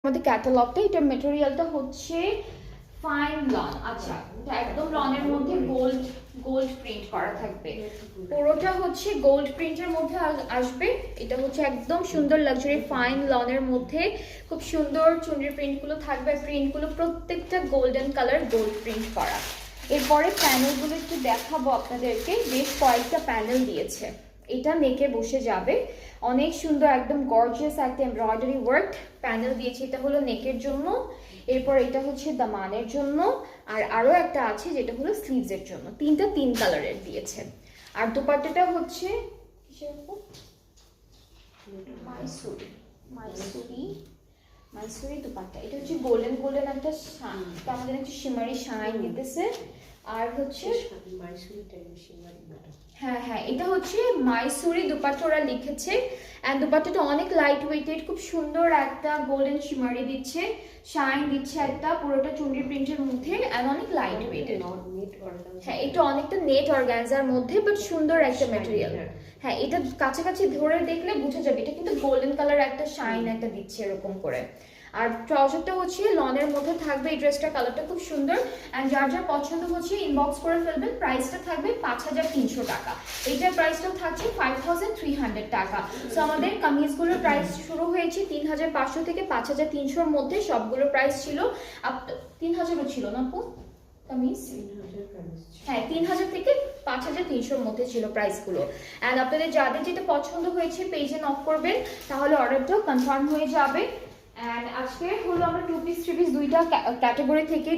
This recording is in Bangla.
আমাদের ক্যাটালগটা, এটা মেটেরিয়ালটা হচ্ছে ফাইন লন। আচ্ছা, এটা একদম লনের মধ্যে গোল্ড প্রিন্ট করা থাকবে, পুরোটা হচ্ছে গোল্ড প্রিন্টের মধ্যে আসবে। এটা হচ্ছে একদম সুন্দর লাক্সারি ফাইন লনের মধ্যে খুব সুন্দর চুনরি প্রিন্টগুলো থাকবে। প্রিন্টগুলো প্রত্যেকটা গোল্ডেন কালার, গোল্ড প্রিন্ট করা। এরপরে প্যানেলগুলো একটু দেখাবো আপনাদেরকে, বেশ কয়েকটা প্যানেল দিয়েছে। এটা নেকে বসে যাবে, অনেক সুন্দর একদম গর্জিয়াস একটা এমব্রয়ডারি ওয়ার্ক প্যানেল দিয়েছে। এটা হলো নেকের জন্য, এরপর এটা হচ্ছে দামানের জন্য, আর আরো একটা আছে যেটা হলো স্লিভসের জন্য। তিনটা তিন কালারের দিয়েছে। আর দোপাট্টাটা হচ্ছে কিসের উপর? মাইসুরি মাইসুরি মাইসুরি দোপাট্টা। এটা হচ্ছে গোল্ডেন গোল্ডেন একটা আমাদের একটু শিমারি শাইন দিতেছে। আর হচ্ছে হ্যাঁ হ্যাঁ, এটা হচ্ছে মাইসুরি দুপাট্টা ওরা লিখেছে। এন্ড দুপাট্টাটা অনেক লাইট ওয়েটেড, খুব সুন্দর একটা গোল্ডেন শিমারি দিচ্ছে, শাইন দিচ্ছে একটা, পুরোটা চুনরি প্রিন্টের মধ্যে এন্ড অনেক লাইট ওয়েটেড। হ্যাঁ, এটা অনেকটা নেট অর্গানজার মধ্যে, বাট সুন্দর একটা ম্যাটেরিয়াল। হ্যাঁ, এটা কাছাকাছি ধরে দেখলে বোঝা যাবে এটা কিন্তু গোল্ডেন কালার একটা শাইন একটা দিচ্ছে এরকম করে। আর ট্রাউজারটা হচ্ছে লনের মধ্যে থাকবে। এই ড্রেসটার কালারটা খুব সুন্দর। এন্ড যার যার পছন্দ হচ্ছে ইনবক্স করে ফেলবেন। প্রাইসটা থাকবে 5300 টাকা। এইটার প্রাইসটাও থাকছে 5300 টাকা। সো আমাদের কামিজগুলোর প্রাইস শুরু হয়েছে 3500 থেকে 5300-র মধ্যে। সবগুলো প্রাইস ছিল 3000ও ছিল না আপু কামিজ? হ্যাঁ, 3000 থেকে 5300-র মধ্যে ছিল প্রাইসগুলো। এন্ড আপনাদের যাদের যেটা পছন্দ হয়েছে পেজে নক করবেন, তাহলে অর্ডারটাও কনফার্ম হয়ে যাবে। এন্ড আজকে হলো আমরা 2 পিস 3 পিস দুইটা ক্যাটাগরি থেকে